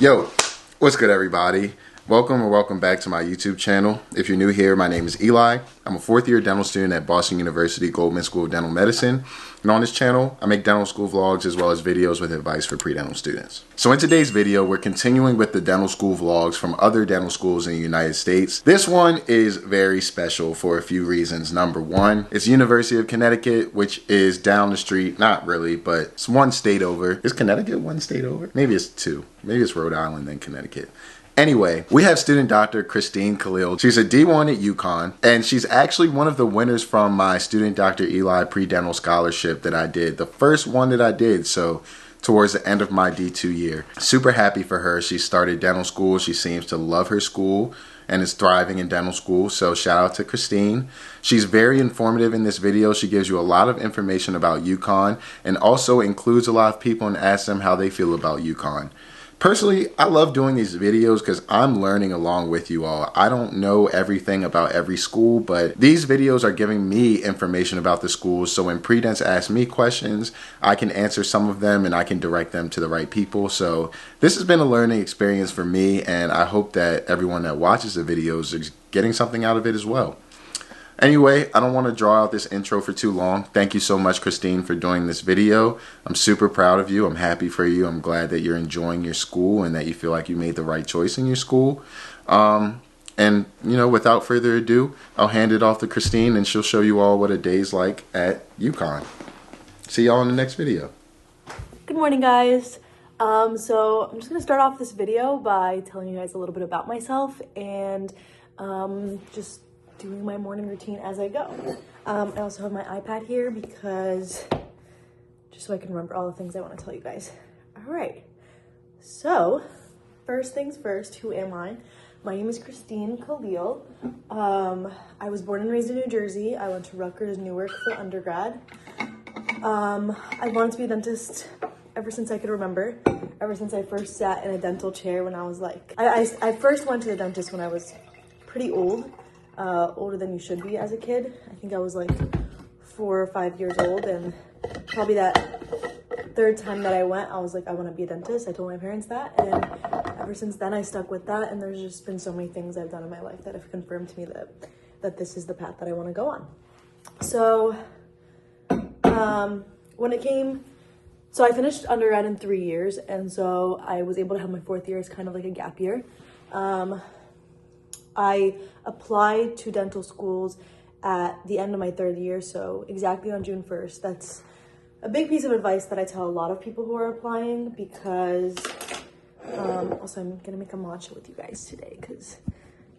Yo, what's good everybody? Welcome back to my YouTube channel. If you're new here, my name is Eli. I'm a fourth year dental student at Boston University Goldman School of Dental Medicine. And on this channel, I make dental school vlogs as well as videos with advice for pre-dental students. So in today's video, we're continuing with the dental school vlogs from other dental schools in the United States. This one is very special for a few reasons. Number one, it's University of Connecticut, which is down the street. Not really, but it's one state over. Is Connecticut one state over? Maybe it's two. Maybe it's Rhode Island, then Connecticut. Anyway, we have student Dr. Christine Khalil. She's a D1 at UConn, and she's actually one of the winners from my student Dr. Eli pre-dental scholarship that I did. The first one that I did, so towards the end of my D2 year. Super happy for her. She started dental school. She seems to love her school and is thriving in dental school. So shout out to Christine. She's very informative in this video. She gives you a lot of information about UConn and also includes a lot of people and asks them how they feel about UConn. Personally, I love doing these videos because I'm learning along with you all. I don't know everything about every school, but these videos are giving me information about the schools. So when pre-dents ask me questions, I can answer some of them and I can direct them to the right people. So this has been a learning experience for me, and I hope that everyone that watches the videos is getting something out of it as well. Anyway, I don't want to draw out this intro for too long. Thank you so much, Christine, for doing this video. I'm super proud of you. I'm happy for you. I'm glad that you're enjoying your school and that you feel like you made the right choice in your school. And, you know, without further ado, I'll hand it off to Christine and she'll show you all what a day's like at UConn. See y'all in the next video. Good morning, guys. So I'm just going to start off this video by telling you guys a little bit about myself and just doing my morning routine as I go. I also have my iPad here because just so I can remember all the things I want to tell you guys. All right, so first things first, who am I? My name is Christine Khalil. I was born and raised in New Jersey. I went to Rutgers, Newark for undergrad. I wanted to be a dentist ever since I could remember, ever since I first sat in a dental chair when I was like, I first went to the dentist when I was pretty old. Older than you should be as a kid. I think I was like 4 or 5 years old, and probably that third time that I went, I was like, I want to be a dentist. I told my parents that, and ever since then I stuck with that, and there's just been so many things I've done in my life that have confirmed to me that this is the path that I want to go on. So when it came, so I finished undergrad in 3 years, and so I was able to have my fourth year as kind of like a gap year. I applied to dental schools at the end of my third year, so exactly on June 1st. That's a big piece of advice that I tell a lot of people who are applying because, also I'm gonna make a matcha with you guys today because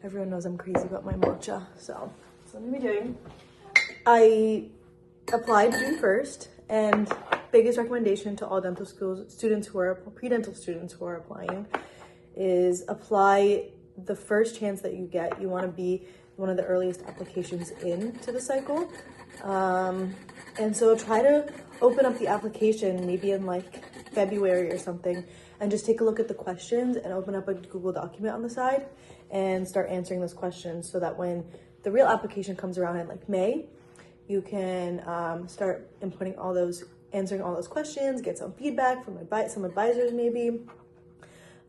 everyone knows I'm crazy about my matcha, so that's what I'm gonna be doing. I applied June 1st, and biggest recommendation to all dental school students who are, pre-dental students who are applying is apply the first chance that you get. You want to be one of the earliest applications into the cycle. And so try to open up the application maybe in like February or something and just take a look at the questions and open up a Google document on the side and start answering those questions so that when the real application comes around in like May, you can start inputting all those, answering all those questions, get some feedback from some advisors maybe,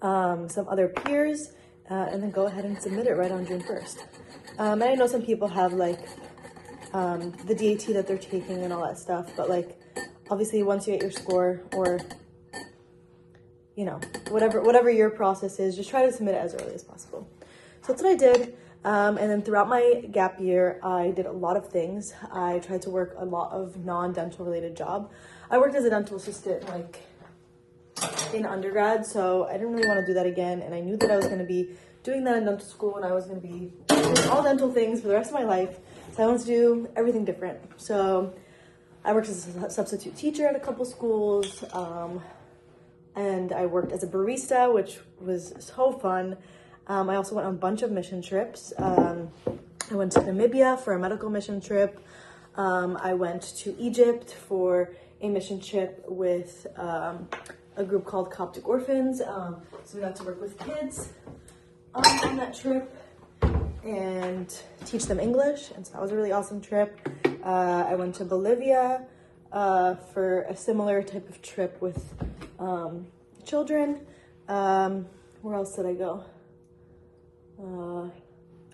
some other peers, and then go ahead and submit it right on June 1st. And I know some people have like the DAT that they're taking and all that stuff, but like obviously once you get your score, or you know, whatever your process is, just try to submit it as early as possible. So that's what I did. And then throughout my gap year, I did a lot of things. I tried to work a lot of non-dental related job. I worked as a dental assistant like in undergrad, so I didn't really want to do that again, and I knew that I was going to be doing that in dental school and I was going to be doing all dental things for the rest of my life, so I wanted to do everything different. So I worked as a substitute teacher at a couple schools, and I worked as a barista, which was so fun. I also went on a bunch of mission trips. I went to Namibia for a medical mission trip. I went to Egypt for a mission trip with a group called Coptic Orphans. So we got to work with kids on that trip and teach them English. And so that was a really awesome trip. I went to Bolivia for a similar type of trip with children. Where else did I go?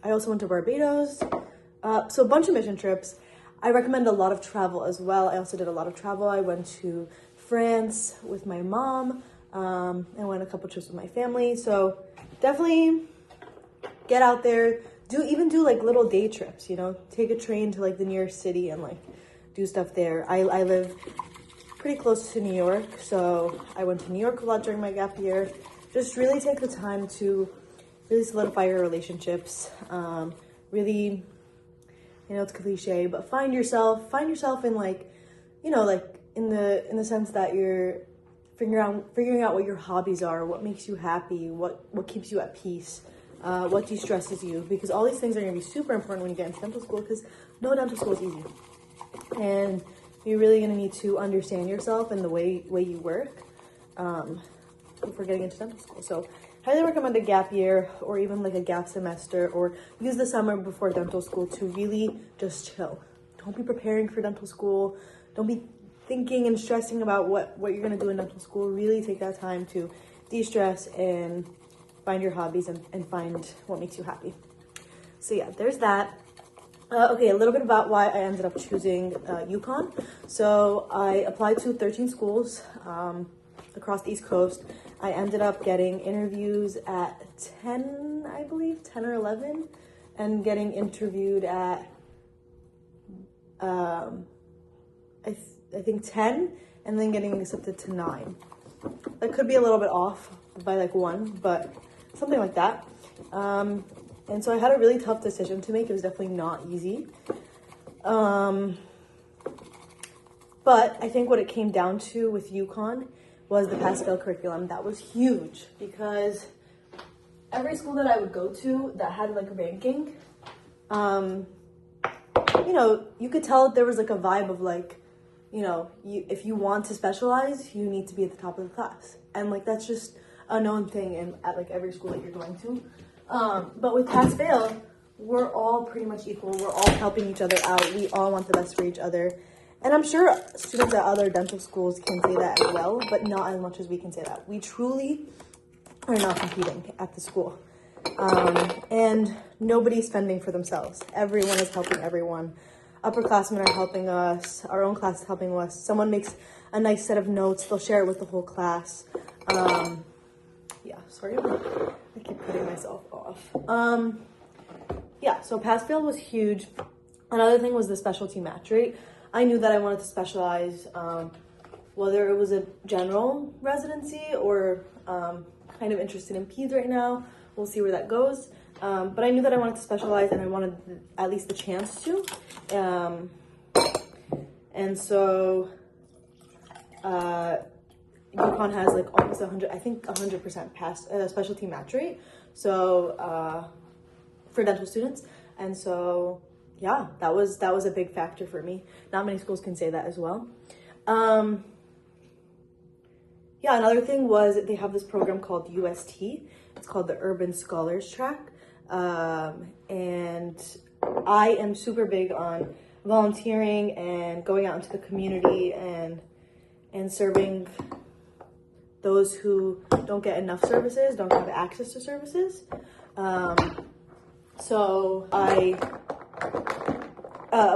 I also went to Barbados. So a bunch of mission trips. I recommend a lot of travel as well. I also did a lot of travel. I went to France with my mom. I went a couple trips with my family. So definitely get out there. Do like little day trips, you know, take a train to like the nearest city and like do stuff there. I live pretty close to New York, so I went to New York a lot during my gap year. Just really take the time to really solidify your relationships. Really, you know, it's cliche, but find yourself in like, you know, like in the sense that you're figuring out what your hobbies are, what makes you happy, what keeps you at peace. What de-stresses you, because all these things are going to be super important when you get into dental school, because no dental school is easy, and you're really going to need to understand yourself and the way you work before getting into dental school. So highly recommend a gap year, or even like a gap semester, or use the summer before dental school to really just chill. Don't be preparing for dental school. Don't be thinking and stressing about what you're going to do in dental school. Really take that time to de-stress and find your hobbies and find what makes you happy. So yeah, there's that. Okay, a little bit about why I ended up choosing UConn. So I applied to 13 schools across the East Coast. I ended up getting interviews at 10, I believe, 10 or 11, and getting interviewed at, I think 10, and then getting accepted to 9. That could be a little bit off by like 1, but something like that. And so I had a really tough decision to make. It was definitely not easy. But I think what it came down to with UConn was the pass-fail curriculum. That was huge, because every school that I would go to that had like a ranking, you know, you could tell there was like a vibe of like, you know, if you want to specialize, you need to be at the top of the class. And like, that's just a known thing at like every school that you're going to. But with pass-fail, we're all pretty much equal. We're all helping each other out. We all want the best for each other. And I'm sure students at other dental schools can say that as well, but not as much as we can say that. We truly are not competing at the school. And nobody's fending for themselves. Everyone is helping everyone. Upperclassmen are helping us. Our own class is helping us. Someone makes a nice set of notes. They'll share it with the whole class. Yeah, sorry, I keep cutting myself off. Yeah, so pass-fail was huge. Another thing was the specialty match rate. I knew that I wanted to specialize, whether it was a general residency or kind of interested in peds right now. We'll see where that goes. But I knew that I wanted to specialize, and I wanted at least the chance to. And so UConn has like almost 100, I think 100% pass specialty match rate. So for dental students. And so yeah, that was a big factor for me. Not many schools can say that as well. Yeah, another thing was they have this program called UST. It's called the Urban Scholars Track. And I am super big on volunteering and going out into the community and serving those who don't get enough services, don't have access to services. So I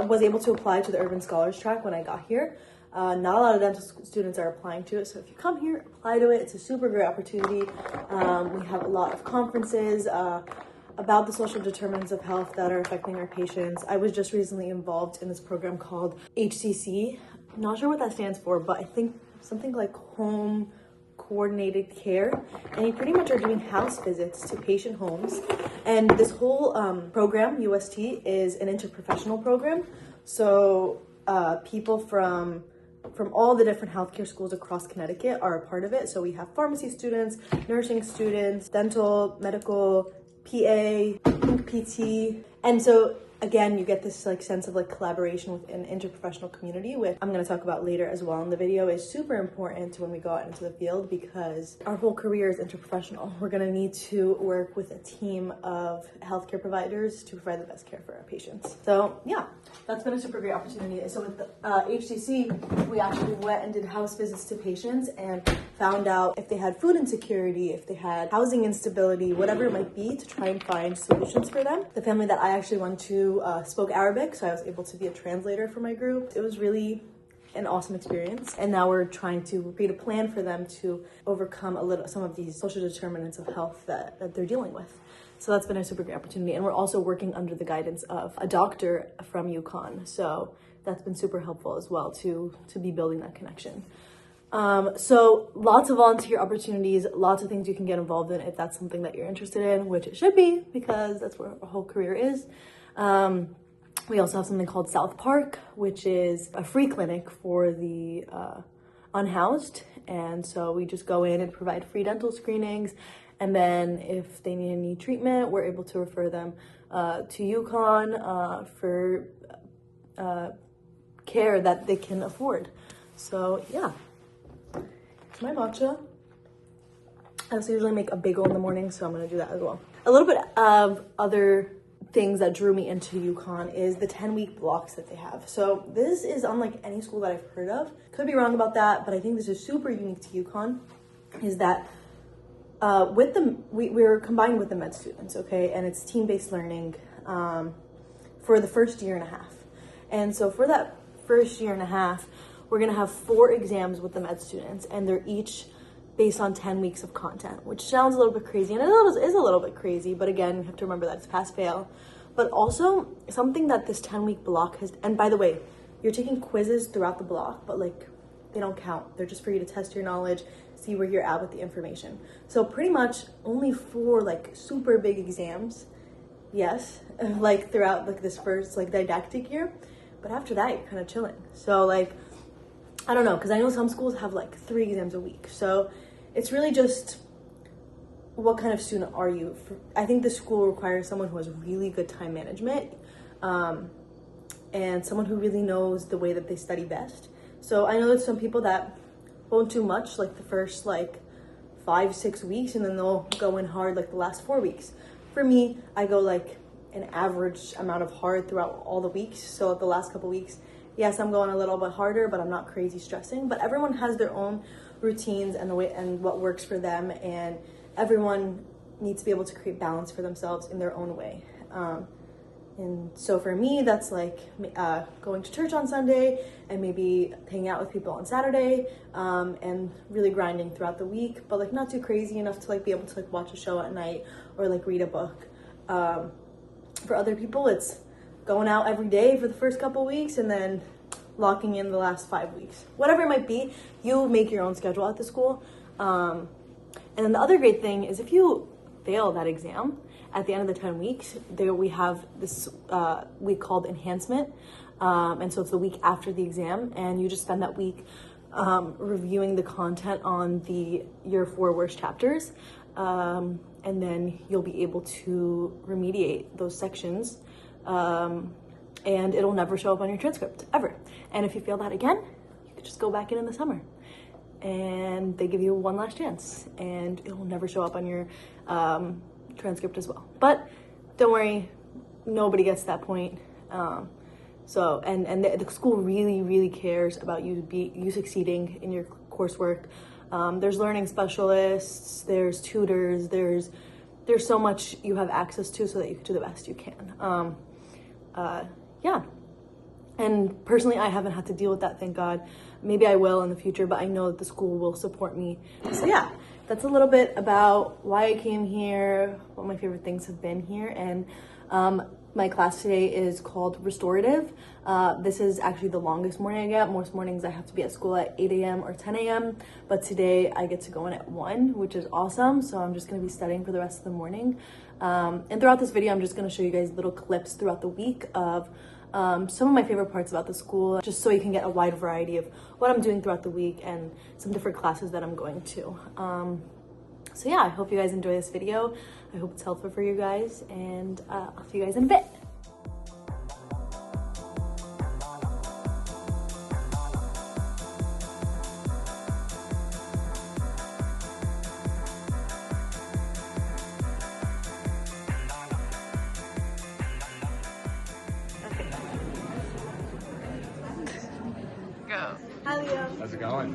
was able to apply to the Urban Scholars Track when I got here. Not a lot of dental students are applying to it, so if you come here, apply to it. It's a super great opportunity. We have a lot of conferences about the social determinants of health that are affecting our patients. I was just recently involved in this program called HCC. I'm not sure what that stands for, but I think something like Home Coordinated Care, and you pretty much are doing house visits to patient homes. And this whole program, UST, is an interprofessional program. So people from all the different healthcare schools across Connecticut are a part of it. So we have pharmacy students, nursing students, dental, medical, PA, PT. And so again, you get this like sense of like collaboration within an interprofessional community, which I'm going to talk about later as well in the video, is super important when we go out into the field, because our whole career is interprofessional. We're going to need to work with a team of healthcare providers to provide the best care for our patients. So yeah, that's been a super great opportunity. So with the HCC, we actually went and did house visits to patients and found out if they had food insecurity, if they had housing instability, whatever it might be, to try and find solutions for them. The family that I actually went to spoke Arabic, so I was able to be a translator for my group. It was really an awesome experience, and now we're trying to create a plan for them to overcome some of these social determinants of health that they're dealing with. So that's been a super great opportunity, and we're also working under the guidance of a doctor from UConn, so that's been super helpful as well to be building that connection. So lots of volunteer opportunities, lots of things you can get involved in if that's something that you're interested in, which it should be, because that's where our whole career is. We also have something called South Park, which is a free clinic for the unhoused. And so we just go in and provide free dental screenings. And then if they need any treatment, we're able to refer them to UConn for care that they can afford. So yeah. My matcha. I also usually make a bagel in the morning, so I'm gonna do that as well. A little bit of other things that drew me into UConn is the 10-week blocks that they have. So this is unlike any school that I've heard of. Could be wrong about that, but I think this is super unique to UConn, is that we're combined with the med students, okay? And it's team-based learning for the first year and a half. And so for that first year and a half, we're gonna have 4 exams with the med students, and they're each based on 10 weeks of content, which sounds a little bit crazy, and it is a little bit crazy, but again, you have to remember that it's pass-fail. But also, something that this 10-week block has, and by the way, you're taking quizzes throughout the block, but like, they don't count. They're just for you to test your knowledge, see where you're at with the information. So pretty much only 4 like super big exams, yes, like throughout like this first like didactic year, but after that, you're kind of chilling. So like, I don't know, because I know some schools have like 3 exams a week. So it's really just, what kind of student are you? I think the school requires someone who has really good time management and someone who really knows the way that they study best. So I know that some people that won't do much like the first like 5-6 weeks, and then they'll go in hard like the last 4 weeks. For me, I go like an average amount of hard throughout all the weeks. So the last couple weeks, yes, I'm going a little bit harder, but I'm not crazy stressing. But everyone has their own routines and the way and what works for them, and everyone needs to be able to create balance for themselves in their own way. And so for me, that's like going to church on Sunday and maybe hanging out with people on Saturday, and really grinding throughout the week, but like not too crazy enough to like be able to like watch a show at night or like read a book. For other people, it's going out every day for the first couple weeks and then locking in the last 5 weeks. Whatever it might be, you make your own schedule at the school. And then the other great thing is if you fail that exam at the end of the 10 weeks, we have this week called enhancement. And so it's the week after the exam, and you just spend that week reviewing the content on your 4 worst chapters. And then you'll be able to remediate those sections. And it'll never show up on your transcript, ever. And if you fail that again, you could just go back in the summer. And they give you one last chance, and it will never show up on your transcript as well. But don't worry, nobody gets to that point. So the school really, really cares about you succeeding in your coursework. There's learning specialists, there's tutors, there's so much you have access to so that you can do the best you can. Yeah. And personally, I haven't had to deal with that, thank God. Maybe I will in the future, but I know that the school will support me. So yeah, that's a little bit about why I came here, what my favorite things have been here. And my class today is called Restorative. This is actually the longest morning I get. Most mornings I have to be at school at 8 a.m. or 10 a.m. But today I get to go in at 1, which is awesome. So I'm just gonna be studying for the rest of the morning. And throughout this video, I'm just gonna show you guys little clips throughout the week of some of my favorite parts about the school, just so you can get a wide variety of what I'm doing throughout the week and some different classes that I'm going to. So yeah, I hope you guys enjoy this video. I hope it's helpful for you guys, and I'll see you guys in a bit. it going?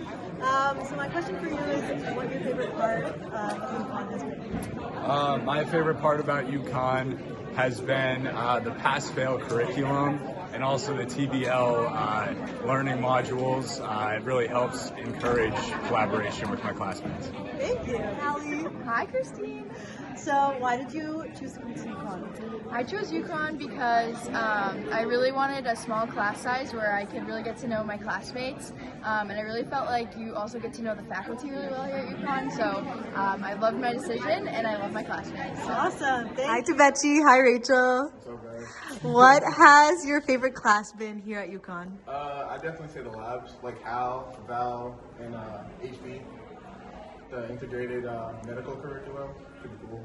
So my question for you is, what your favorite part of UConn has been? My favorite part about UConn has been the pass-fail curriculum and also the TBL learning modules. It really helps encourage collaboration with my classmates. Thank you. Allie. Hi, Christine. So why did you choose to come to UConn? I chose UConn because I really wanted a small class size where I could really get to know my classmates, and I really felt like you also get to know the faculty really well here at UConn. So I loved my decision, and I love my classmates. Awesome. Hi to Betsy. Hi, Rachel. What has your favorite class been here at UConn? I definitely say the labs, like Hal, Val, and HB. The integrated medical curriculum. Pretty cool.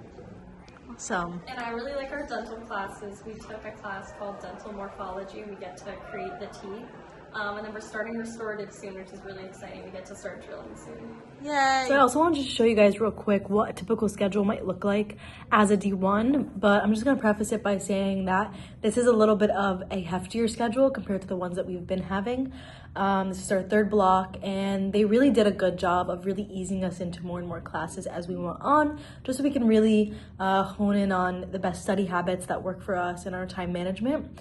Awesome. And I really like our dental classes. We took a class called Dental Morphology. We get to create the teeth. And then we're starting restorative soon, which is really exciting. We get to start drilling soon. Yay! So I also wanted to show you guys real quick what a typical schedule might look like as a D1, but I'm just going to preface it by saying that this is a little bit of a heftier schedule compared to the ones that we've been having. This is our third block, and they really did a good job of really easing us into more and more classes as we went on, just so we can really hone in on the best study habits that work for us and our time management.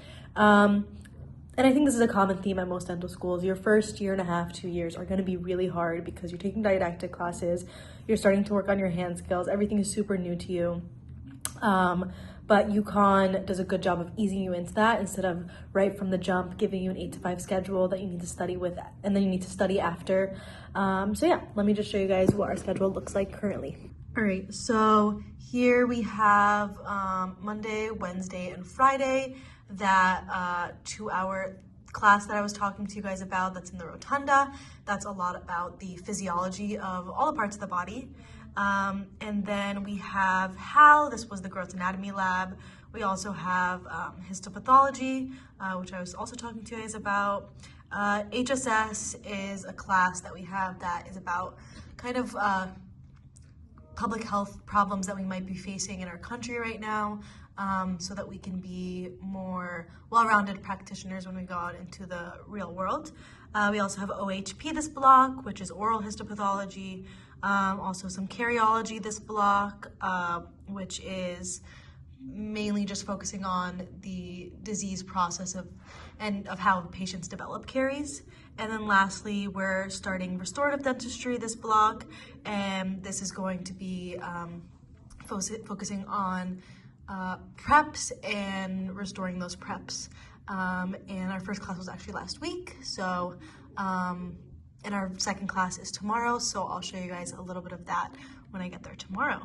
And I think this is a common theme at most dental schools. Your first year and a half, 2 years are going to be really hard because you're taking didactic classes, you're starting to work on your hand skills, everything is super new to you. But UConn does a good job of easing you into that instead of right from the jump giving you an 8 to 5 schedule that you need to study with and then you need to study after. So yeah, let me just show you guys what our schedule looks like currently. All right, so here we have Monday, Wednesday, and Friday, that 2-hour class that I was talking to you guys about that's in the rotunda. That's a lot about the physiology of all the parts of the body. And then we have HAL, this was the growth anatomy lab. We also have histopathology, which I was also talking to you guys about. HSS is a class that we have that is about kind of public health problems that we might be facing in our country right now, so that we can be more well-rounded practitioners when we go out into the real world. We also have OHP this block, which is oral histopathology, also some cardiology this block, which is mainly just focusing on the disease process of how patients develop caries. And then lastly, we're starting restorative dentistry this block, and this is going to be focusing on preps and restoring those preps. And our first class was actually last week, so and our second class is tomorrow, so I'll show you guys a little bit of that when I get there tomorrow.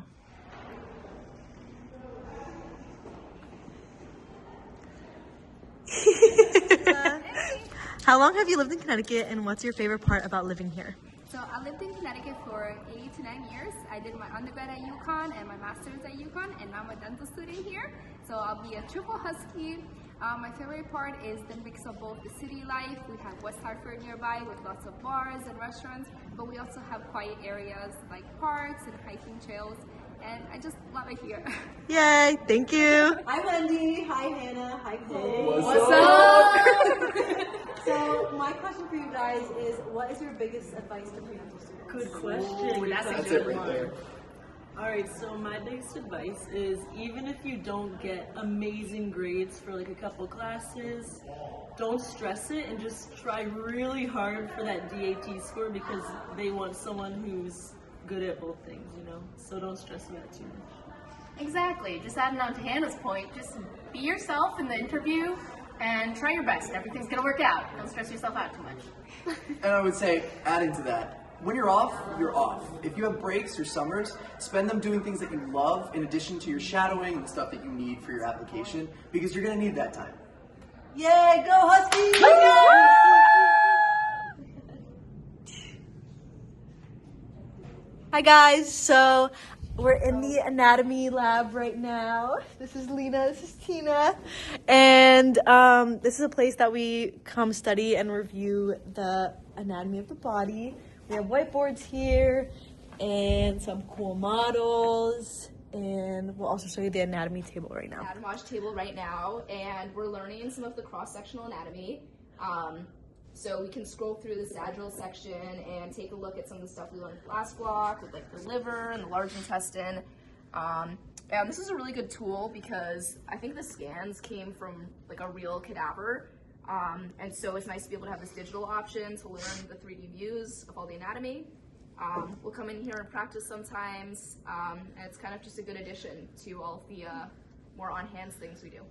How long have you lived in Connecticut, and what's your favorite part about living here? So I lived in Connecticut for 8 to 9 years. I did my undergrad at UConn and my master's at UConn, and now I'm a dental student here. So I'll be a triple husky. My favorite part is the mix of both the city life. We have West Hartford nearby with lots of bars and restaurants, but we also have quiet areas like parks and hiking trails, and I just love it here. Yay, thank you. Hi Wendy, hi Hannah, hi Chloe. What's up? So my question for you guys is, what is your biggest advice to pre-dental students? Good question. That's it right there. Alright, so my biggest advice is, even if you don't get amazing grades for like a couple classes, don't stress it and just try really hard for that DAT score, because they want someone who's good at both things, you know? So don't stress about it too much. Exactly. Just adding on to Hannah's point, just be yourself in the interview and try your best. Everything's gonna work out. Don't stress yourself out too much. And I would say, adding to that, when you're off, you're off. If you have breaks or summers, spend them doing things that you love in addition to your shadowing and the stuff that you need for your application, because you're gonna need that time. Yay, go Huskies! Hi guys, so we're in the anatomy lab right now. This is Lena, this is Tina, and this is a place that we come study and review the anatomy of the body. We have whiteboards here and some cool models, and we'll also show you the anatomy table right now. Anatomage table right now, and we're learning some of the cross-sectional anatomy. So we can scroll through the sagittal section and take a look at some of the stuff we learned last block with like the liver and the large intestine. And this is a really good tool because I think the scans came from like a real cadaver. And so it's nice to be able to have this digital option to learn the 3D views of all the anatomy. We'll come in here and practice sometimes, and it's kind of just a good addition to all of the more on-hands things we do.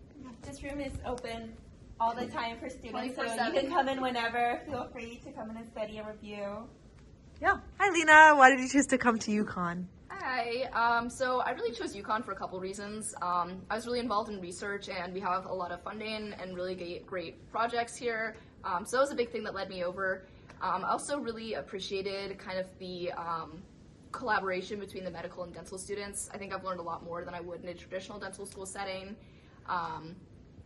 This room is open all the time for students, so 24/7. you can come in whenever. Feel free to come in and study and review. Yeah. Hi, Lena. Why did you choose to come to UConn? Hi, so I really chose UConn for a couple reasons. I was really involved in research, and we have a lot of funding and really great projects here. So that was a big thing that led me over. I also really appreciated kind of the collaboration between the medical and dental students. I think I've learned a lot more than I would in a traditional dental school setting.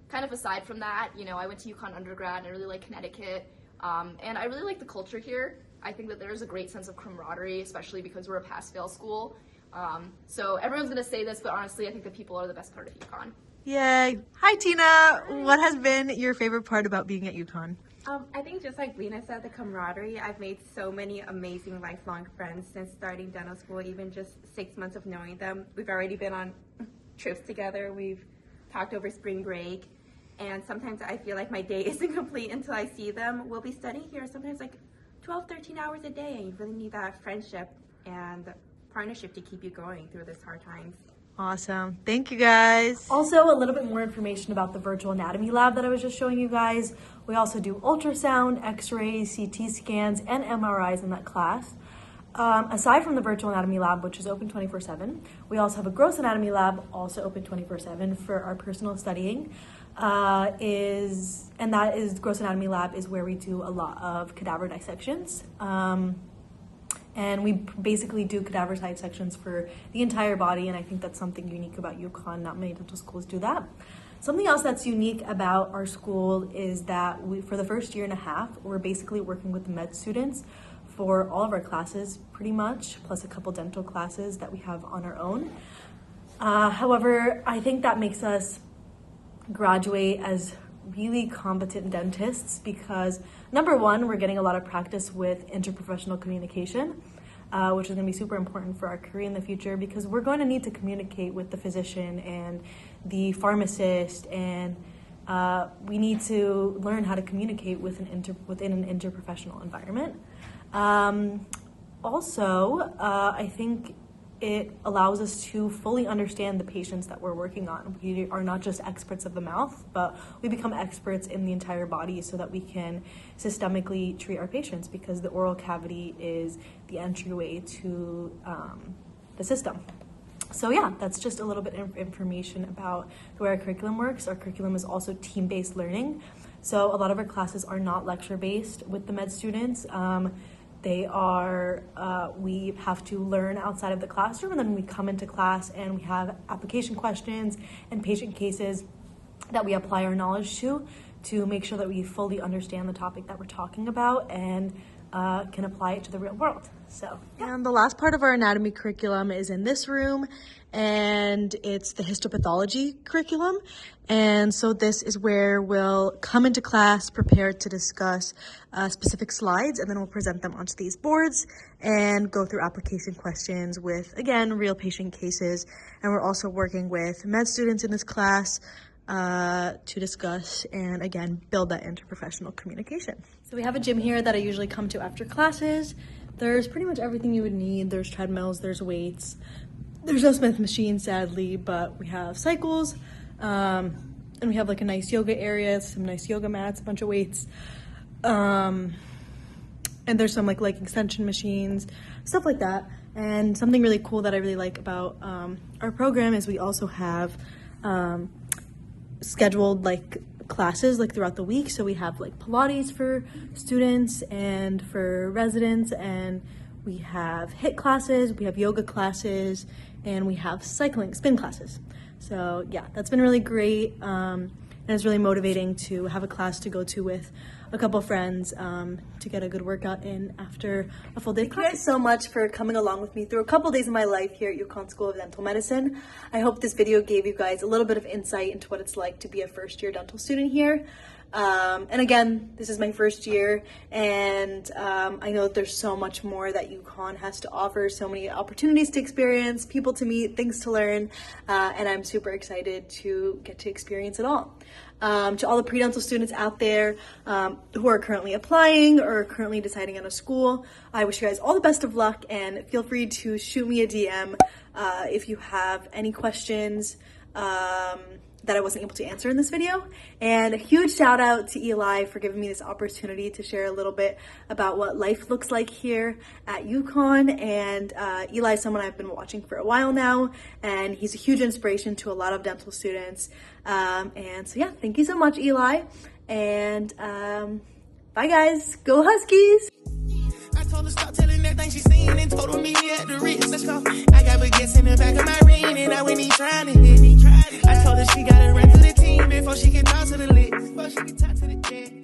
Kind of aside from that, you know, I went to UConn undergrad and I really like Connecticut, and I really like the culture here. I think that there's a great sense of camaraderie, especially because we're a pass-fail school. So everyone's gonna say this, but honestly, I think the people are the best part of UConn. Yay. Hi, Tina. What has been your favorite part about being at UConn? I think just like Lena said, the camaraderie. I've made so many amazing lifelong friends since starting dental school, even just 6 months of knowing them. We've already been on trips together. We've talked over spring break. And sometimes I feel like my day isn't complete until I see them. We'll be studying here sometimes like 12, 13 hours a day, and you really need that friendship and partnership to keep you going through this hard times. Awesome. Thank you, guys. Also, a little bit more information about the virtual anatomy lab that I was just showing you guys. We also do ultrasound, x-rays, CT scans, and MRIs in that class. Aside from the virtual anatomy lab, which is open 24/7, we also have a gross anatomy lab, also open 24/7 for our personal studying. Gross anatomy lab is where we do a lot of cadaver dissections. And we basically do cadaver dissections for the entire body, and I think that's something unique about UConn. Not many dental schools do that. Something else that's unique about our school is that for the first year and a half, we're basically working with the med students for all of our classes, pretty much, plus a couple dental classes that we have on our own. However, I think that makes us graduate as really competent dentists because, number one, we're getting a lot of practice with interprofessional communication, which is going to be super important for our career in the future because we're going to need to communicate with the physician and the pharmacist, and we need to learn how to communicate within an interprofessional environment. Also, I think it allows us to fully understand the patients that we're working on. We are not just experts of the mouth, but we become experts in the entire body so that we can systemically treat our patients because the oral cavity is the entryway to the system. So yeah, that's just a little bit of information about the way our curriculum works. Our curriculum is also team-based learning. So a lot of our classes are not lecture-based with the med students. We have to learn outside of the classroom, and then we come into class and we have application questions and patient cases that we apply our knowledge to make sure that we fully understand the topic that we're talking about and can apply it to the real world. So, yeah. And the last part of our anatomy curriculum is in this room, and it's the histopathology curriculum. And so this is where we'll come into class prepared to discuss specific slides, and then we'll present them onto these boards and go through application questions with, again, real patient cases. And we're also working with med students in this class to discuss and, again, build that interprofessional communication. So we have a gym here that I usually come to after classes. There's pretty much everything you would need. There's treadmills, there's weights. There's no Smith machine, sadly, but we have cycles. And we have like a nice yoga area, some nice yoga mats, a bunch of weights. And there's some like leg extension machines, stuff like that. And something really cool that I really like about our program is we also have scheduled like classes like throughout the week. So we have like Pilates for students and for residents, and we have HIIT classes, we have yoga classes, and we have cycling, spin classes. So yeah, that's been really great. And it's really motivating to have a class to go to with a couple friends to get a good workout in after a full day. Thank you guys so much for coming along with me through a couple days of my life here at UConn School of Dental Medicine. I hope this video gave you guys a little bit of insight into what it's like to be a first-year dental student here. And again, this is my first year, and I know that there's so much more that UConn has to offer, so many opportunities to experience, people to meet, things to learn, and I'm super excited to get to experience it all. To all the pre-dental students out there who are currently applying or currently deciding on a school, I wish you guys all the best of luck, and feel free to shoot me a DM if you have any questions that I wasn't able to answer in this video. And a huge shout out to Eli for giving me this opportunity to share a little bit about what life looks like here at UConn. And Eli is someone I've been watching for a while now, and he's a huge inspiration to a lot of dental students. And so yeah, thank you so much, Eli. And bye guys, go Huskies! I told her stop telling everything she seen and told me at the Ritz. Let's go. I got baguettes in the back of my ring and I went he trying to hit. I told her she gotta run to the team before she can talk to the lit. Before she can talk to the jet.